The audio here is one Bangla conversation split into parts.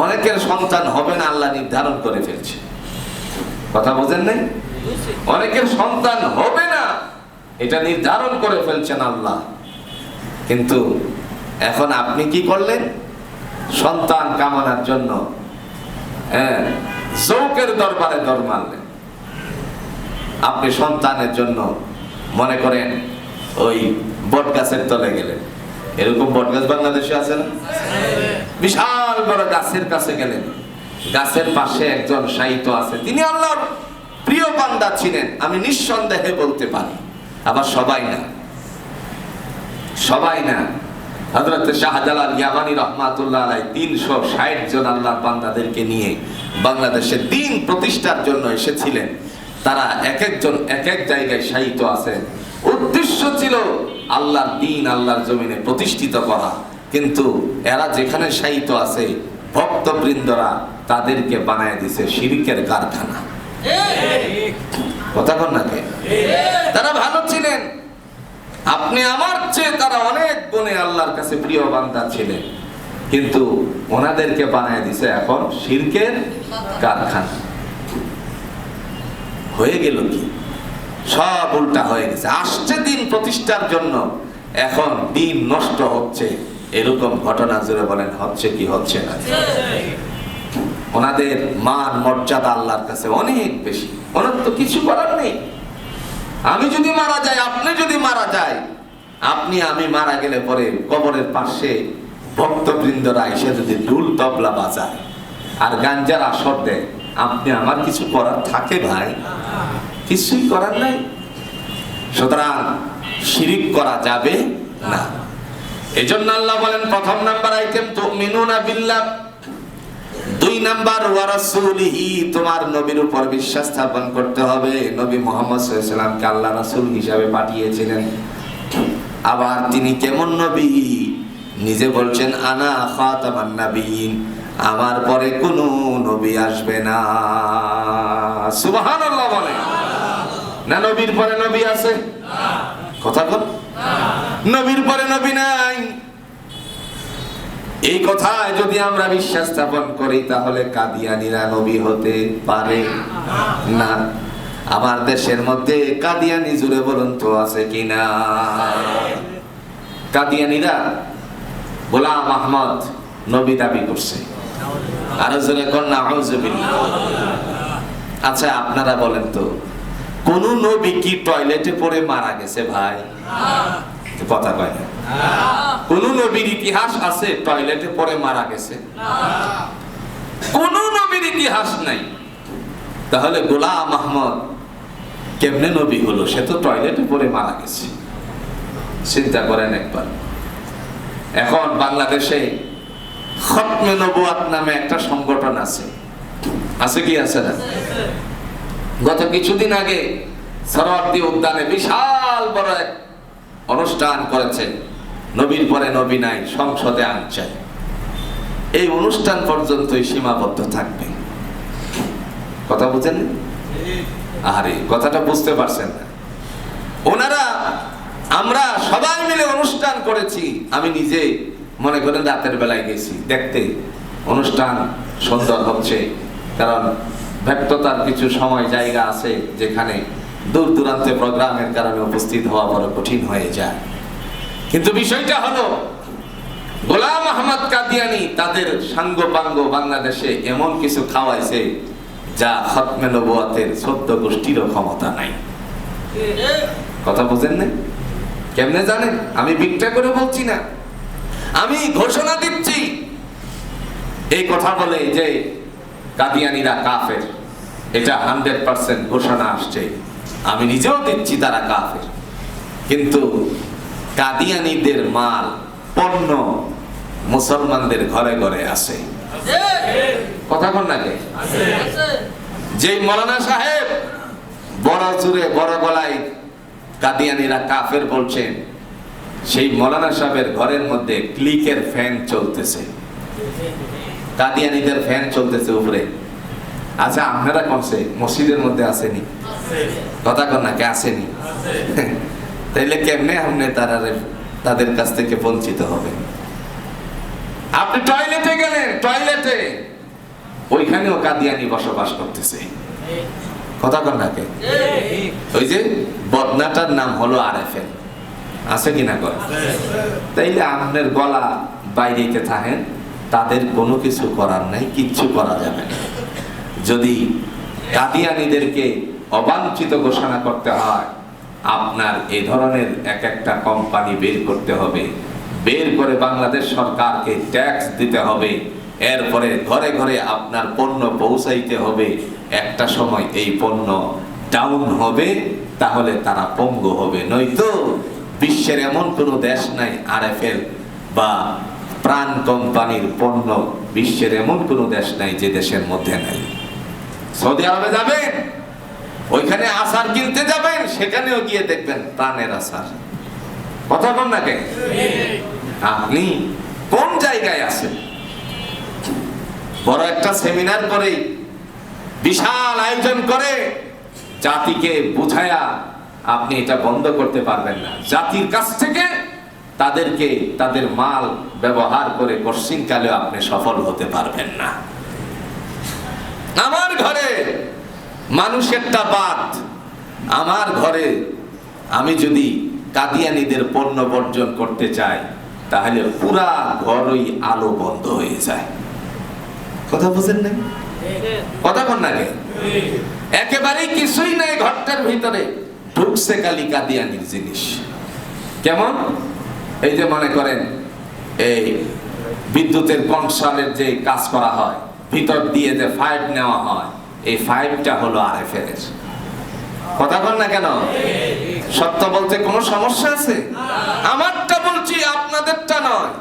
অনেকের সন্তান হবে না আল্লাহ নির্ধারণ করে ফেলছে। কথা বোঝেন নাই? অনেকের সন্তান হবে না এটা নির্ধারণ করে ফেলছেন আল্লাহ। কিন্তু এখন আপনি কি করলেন? সন্তান কামনার জন্য যৌকের দরবারে দর মারলেন। আপনি সন্তানের জন্য মনে করেন ওই বট গাছের তলে গেলেন। এরকম বট গাছ বাংলাদেশে আছে না? বিশাল বড় গাছের কাছে গেলেন, গাছের পাশে একজন শায়িত আছে, তিনি আল্লাহর প্রিয় বান্দা ছিলেন, আমি নিঃসন্দেহে বলতে পারি। আবার সবাই না, সবাই না। হযরত শাহজালাল ইয়ামানী রাহমাতুল্লাহ আলাইহি 360 জন আল্লাহর বান্দাদেরকে নিয়ে বাংলাদেশে দ্বীন প্রতিষ্ঠার জন্য এসেছিলেন। তারা এক একজন এক এক জায়গায় শায়িত আছেন। উদ্দেশ্য ছিল আল্লাহর দ্বীন আল্লাহর জমিনে প্রতিষ্ঠিত করা। কিন্তু এরা যেখানে শায়িত আছে, ভক্তবৃন্দরা তাদেরকে বানায় দিছে শিরকের কারখানা। কথা বল না কে? তারা ভালো ছিলেন, আপনি আমার চেয়ে তারা অনেক গুণে আল্লাহর কাছে প্রিয় বান্দা ছিলেন, কিন্তু ওনাদেরকে বানায় দিছে এখন শিরকের কারখানা। হয়ে গেল কি? সব উল্টা হয়ে গেছে। আসছে দিন প্রতিষ্ঠার জন্য, এখন দিন নষ্ট হচ্ছে। এরকম ঘটনা জুড়ে বলেন হচ্ছে কি হচ্ছে না? ওনাদের মান মর্যাদা আল্লাহর কাছে অনেক বেশি। ওনার তো কিছু করার নেই। আমি যদি মারা যাই, আপনি যদি মারা যায়, আপনি আমি মারা গেলে পরে কবরের পাশে ভক্তবৃন্দরা এসে যদি ঢুল তবলা বাজায় আর গাঞ্জার আসর দেয়, আপনি আমার কিছু করার থাকে ভাই? কিছুই করার নাই। সুতরাং শিরিক করা যাবে না। এজন্য আল্লাহ বলেন প্রথম নাম্বার আইটেম তুমিনুনা বিল্লাহ, 2 নাম্বার ওয়া রাসূলিহি, তোমার নবীর উপর বিশ্বাস স্থাপন করতে হবে। নবী মুহাম্মদ সাল্লাল্লাহু আলাইহি ওয়াসাল্লামকে আল্লাহ রাসূল হিসাবে পাঠিয়েছিলেন। আবার তিনি কেমন নবী? নিজে বলছেন আনা খাতামান নাবিয়িন, আমার পরে কোনো নবী আসবে না। সুবহানাল্লাহ বলেন না? নবীর পরে নবী আছে? কথা বল। নবীর পরে নবী নাই। এই কথায় যদি আমরা বিশ্বাস স্থাপন করি, তাহলে কাদিয়ানীরা নবী হতে পারে না। আমার দেশের মধ্যে কাদিয়ানী জুড়ে বলুন তো আছে কিনা? কাদিয়ানীরা গোলাম আহমদ নবী দাবি করছে। আরো জোরে কোন নাউযুবিল্লাহ। আচ্ছা আপনারা বলেন তো, কোন নবী কি টয়লেটে পড়ে মারা গেছে ভাই? কথা কয় না। কোন নবীর ইতিহাস আছে টয়লেটে পড়ে মারা গেছে? কোন নবীর ইতিহাস নাই। তাহলে গোলাম আহমদ কেমনে নবী হলো? সে তো টয়লেটে পড়ে মারা গেছে। চিন্তা করেন একবার। এখন বাংলাদেশে খতমে নবুয়াত নামে একটা সংগঠন আছে। আছে কি আছে না? গত কিছুদিন আগে সরোয়ার্দী উদ্যানে বিশাল বড় এক অনুষ্ঠান করেছে। নবীর পরে নবী নাই, সংসদে আনছে। এই অনুষ্ঠান পর্যন্তই সীমাবদ্ধ থাকবে। কথা বুঝেন? আরে কথাটা বুঝতে পারছেন না? ওনারা, আমরা সবাই মিলে অনুষ্ঠান করেছি। আমি নিজে মনে করেন রাতের বেলায় গেছি দেখতে। অনুষ্ঠান সুন্দর হচ্ছে, কারণ ব্যক্ততার কিছু সময় জায়গা আছে যেখানে দূর দূরান্তে প্রোগ্রামের কারণে উপস্থিত হওয়া বড় কঠিন হয়ে যায়। কিন্তু বিষয়টা হলো, গোলাম আহমদ কাদিয়ানী তাদের সাঙ্গপাঙ্গ বাংলাদেশে এমন কিছু খাওয়াইছে যা খতমে নবুয়াতের 14 গোষ্ঠীরও ক্ষমতা নাই। কথা বুঝেন না? কেমনে জানেন? আমি বিক্রা করে বলছি না, আমি ঘোষণা দিচ্ছি। এই কথা বলে যে কাদিয়ানীরা কাফের, এটা 100% ঘোষণা আসছে। আমি নিজেও দিচ্ছি তারা কাফের। কিন্তু কাদিয়ানীদের মাল পণ্য মুসলমানদের ঘরে ঘরে আছে। কথা বল না কে? যে মৌলানা সাহেব বড় জোরে বড় গলায় কাদিয়ানীরা কাফের বলছেন, সেই মৌলানা সাহেবের ঘরের মধ্যে ক্লিকের ফ্যান চলতেছে। কাদিয়ানীদের ফ্যান চলতেছে উপরে। আচ্ছা আপনারা কোনছে মসজিদের মধ্যে আসেনি? কথা কন না কে? আসেনি? তাইলে কেমনে আপনি তাদের কাছ থেকে বঞ্চিত হবে? আপনি টয়লেটে গেলেন, টয়লেটে ওইখানেও কাদিয়ানি বসবাস করতেছে। কথা কন নাকি? ওই যে বদনাটার নাম হলো আরএফএল, আছে কিনা কর? তাইলে আপনার গলা বাইরেতে থাকেন, তাদের কোনো কিছু করার নাই, কিচ্ছু করা যাবে না। যদি কাদিয়ানিদেরকে অবাঞ্ছিত ঘোষণা করতে হয়, আপনার এই ধরনের এক একটা কোম্পানি বের করতে হবে, বের করে বাংলাদেশ সরকারকে ট্যাক্স দিতে হবে, এরপরে ঘরে ঘরে আপনার পণ্য পৌঁছাইতে হবে। একটা সময় এই পণ্য ডাউন হবে, তাহলে তারা পঙ্গু হবে। নয়তো বিশ্বের এমন কোনো দেশ নাই আরএফএল বা প্রাণ কোম্পানির পণ্য, বিশ্বের এমন কোনো দেশ নাই যে দেশের মধ্যে নাই। সৌদি আরবে যাবেন, ওইখানে আচার কিনতে যাবেন, সেখানেও গিয়ে দেখবেন প্রাণের আচার। কথা বল না কে? আপনি কোন জায়গায় আছেন? বড় একটা সেমিনার করে বিশাল আয়োজন করে জাতিকে বুঝায়া আপনি এটা বন্ধ করতে পারবেন না। জাতির কাছ থেকে তাদেরকে তাদের মাল ব্যবহার করে কশিনকালে আপনি সফল হতে পারবেন না। আমার ঘরে মানুষেরটা বাদ, আমার ঘরে আমি যদি কাদিয়ানিদের পণ্য বর্জন করতে চাই, তাহলে পুরা ঘরই আলো বন্ধ হয়ে যায়। কথা বুঝেন না? কথা বল না? একেবারেই কিছুই নাই ঘরটার ভিতরে, ঢুকছে খালি কাদিয়ানির জিনিস। কেমন? এই যে মনে করেন এই বিদ্যুতের কনসালের যে কাজ করা হয়, ভিতর দিয়ে যে ফাইভ নেওয়া হয়, এই ফাইভটা হলো আরএফএল এর। কথা বল না কেন? সত্য বলতে কোনো সমস্যা আছে? আমারটা বলছি, আপনাদেরটা নয়।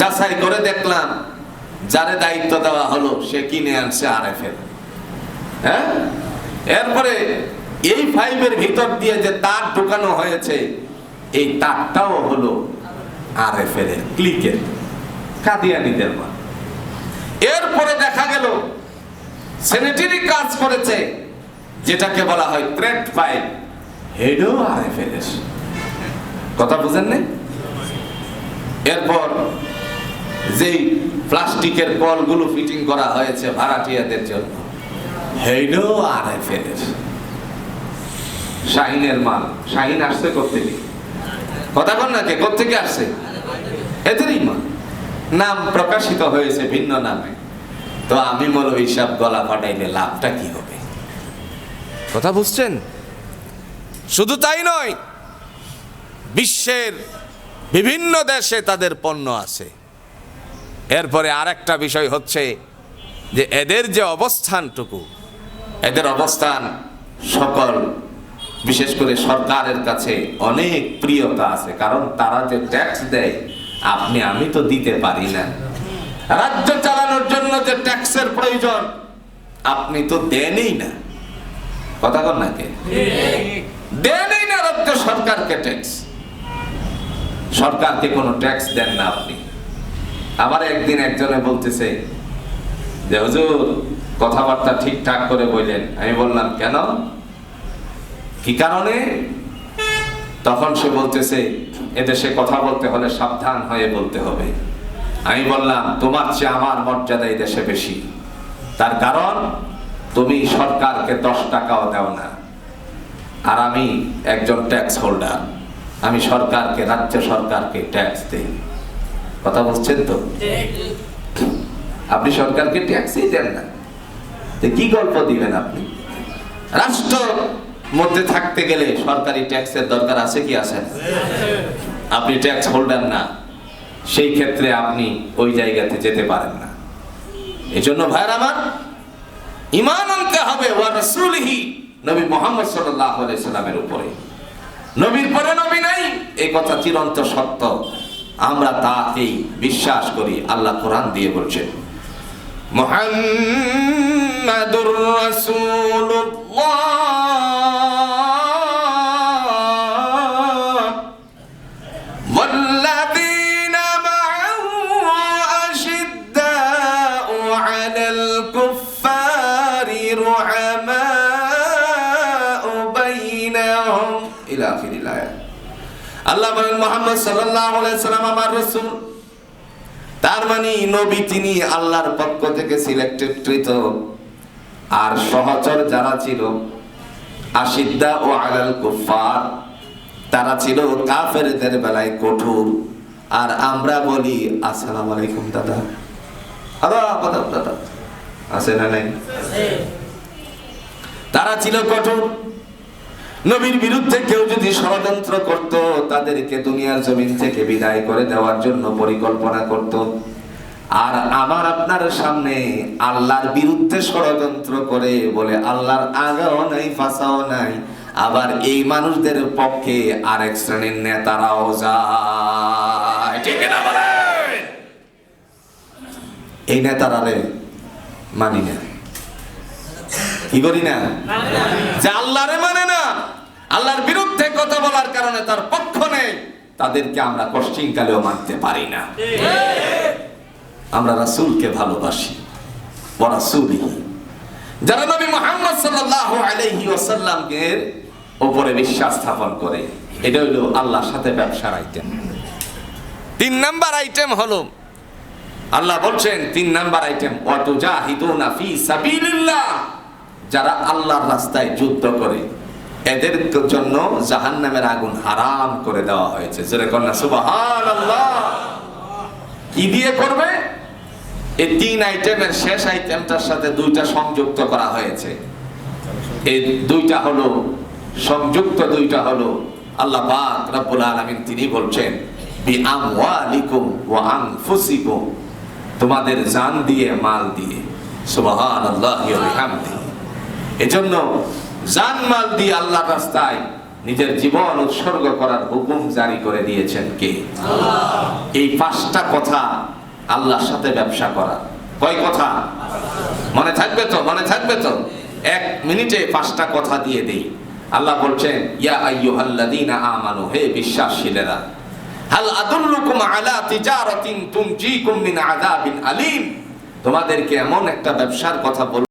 যাচাই করে দেখলাম, যারে দায়িত্ব দেওয়া হলো সে কিনে আনছে আরএফএল। হ্যাঁ, এরপরে এই ফাইভের ভিতর দিয়ে যে তার ঢোকানো হয়েছে, এই তারটাও হলো আরএফএল এর, ক্লিকের, কাদিয়ানিদের মাল। এরপরে দেখা গেল স্যানিটারি কাজ করেছে, যেটাকে বলা হয় থ্রেড পাইপ, হেডও আরএফএল এর। কথা বুঝেন না? এরপর যেই প্লাস্টিকের কলগুলো ফিটিং করা হয়েছে ভাড়াটিয়াদের জন্য, হেডও আরএফএল এর। শাহিনের মাল, শাহিন আসছে কোত্থেকে? কথা বল না কে? কোত্থেকে আসছে? এদেরই মাল, নাম প্রকাশিত হয়েছে ভিন্ন নামে। তো আমি মৌলভী সাহেব গলা ফাটাইলে লাভটা কি হবে? কথা বুঝছেন? শুধু তাই নয়, বিশ্বের বিভিন্ন দেশে তাদের পণ্য আছে। এরপরে আরেকটা বিষয় হচ্ছে যে এদের যে অবস্থানটুকু, এদের অবস্থান সকল বিশেষ করে সরকারের কাছে অনেক প্রিয়তা আছে। কারণ তারা যে ট্যাক্স দেয়, আপনি আমি তো দিতে পারি না। রাজ্য চালানোর জন্য যে ট্যাক্সের প্রয়োজন, আপনি তো দেনই না। কথা বল না কে? দেনই না রাজ্য সরকারকে ট্যাক্স। সরকারকে কোনো ট্যাক্স দেন না আপনি। আবার একদিন একজনে বলতেছে যে হুজুর কথাবার্তা ঠিকঠাক করে বললেন। আমি বললাম কেন, কি কারণে? তখন সে বলতেছে এদেশে কথা বলতে হলে সাবধান হয়ে বলতে হবে। আমি বললাম তোমার চেয়ে আমার মর্যাদা এই দেশে বেশি। তার কারণ তুমি সরকারকে 10 টাকাও দাও না, আর আমি একজন ট্যাক্স হোল্ডার, আমি সরকারকে, রাজ্য সরকারকে ট্যাক্স দেই। কথা বলছেন তো? আপনি সরকারকে ট্যাক্সই দেন না, কি গল্প দিবেন আপনি? রাষ্ট্র মধ্যে থাকতে গেলে সরকারি ট্যাক্সের দরকার আছে কি আছে? আপনি ট্যাক্স হোল্ডার না, সেই ক্ষেত্রে আপনি ওই জায়গাতে যেতে পারেন না। এই জন্য ভাইয়ের আমার, ঈমান আনতে হবে ওয়া রাসূলিহি, নবী মুহাম্মদ সাল্লাল্লাহু আলাইহি সাল্লামের উপরে। নবীর পরে নবী নাই, এই কথা চিরন্ত সত্য। আমরা তাকেই বিশ্বাস করি। আল্লাহ কোরআন দিয়ে বলছেন মুহাম্মাদুর রাসূলুল্লাহ ওয়াল্লাযীনা মা'আহু আশিদ্দাউ 'আলাল কুফফারি রুহামাউ বাইনাহুম ইলা আখিরিল আয়াত। আল্লাহ বলেন মুহাম্মদ সাল্লাল্লাহু আলাইহি সাল্লাম আমার রাসূল, তার মানে নবী তিনি আল্লাহর পক্ষ থেকে সিলেক্টেড কৃত। আর সহচর যারা ছিল আশিদ্দা ও আলাল কুফার, তারা ছিল কাফেরদের বেলায় কঠোর। আর আমরা বলি আসসালামু আলাইকুম দাদা, আদাব দাদা, আছে না নাই? তারা ছিল কঠোর। নবীর বিরুদ্ধে কেউ যদি ষড়যন্ত্র করত, তাদেরকে দুনিয়ার জমিন থেকে বিদায় করে দেওয়ার জন্য পরিকল্পনা করত। আর আমার আপনার সামনে আল্লাহর বিরুদ্ধে ষড়যন্ত্র করে বলে আল্লাহর আগাও নাই ফাসাও নাই, আবার এই মানুষদের পক্ষে আরেক শ্রেণীর নেতারাও যায়, ঠিক না বলেন? এই নেতারারে মানি না, কি করি না? যে আল্লাহরে মানে না, আল্লাহর বিরুদ্ধে কথা বলার কারণে তার পক্ষ নেই, তাদেরকে আমরা কষ্টিংকালেও মানতে পারি না। আমরা রাসূলকে ভালোবাসি, ওয়া রাসূলিহি, যারা নবী মুহাম্মদ সাল্লাল্লাহু আলাইহি ওয়াসাল্লামকে উপরে বিশ্বাস স্থাপন করে। এটা হলো আল্লাহর সাথে ব্যবসার আইটেম। 3 নাম্বার আইটেম হলো, আল্লাহ বলছেন 3 নাম্বার আইটেম, ওয়া তুজাহিদুনা ফি সাবিলিল্লাহ, যারা আল্লাহর রাস্তায় যুদ্ধ করে এদের জন্য জাহান্নামের আগুন হারাম করে দেওয়া হয়েছে। জোরে কন্যা সুবহানাল্লাহ। কি দিয়ে করবে? এই 3 আইটেমের শেষ আইটেমটার সাথে 2টা সংযুক্ত করা হয়েছে। এই 2টা হলো সংযুক্ত, 2টা হলো আল্লাহ পাক রব্বুল আলামিন তিনি বলছেন বিআমওয়ালিকুম ওয়া আনফুসিকুম, তোমাদের জান দিয়ে মাল দিয়ে। সুবহানাল্লাহি ওয়া বিহামদিহি। এজন্য জান মাল দিয়ে আল্লাহর রাস্তায় নিজের জীবন উৎসর্গ করার হুকুম জারি করে দিয়েছেন কে? আল্লাহ। এই 5টা কথা আল্লাহর সাথে ব্যবসা করা। কয় কথা? মনে থাকবে তো? মনে থাকবে তো? 1 মিনিটে 5টা কথা দিয়ে দেই। আল্লাহ বলছেন ইয়া আইয়ুহাল্লাযীনা আমানু, হে বিশ্বাসীরা, হাল আদুল্লুকুম আলা তিজারাতিন তুনজিকুম মিন আযাবিন আলীম, তোমাদেরকে এমন একটা ব্যবসার কথা বল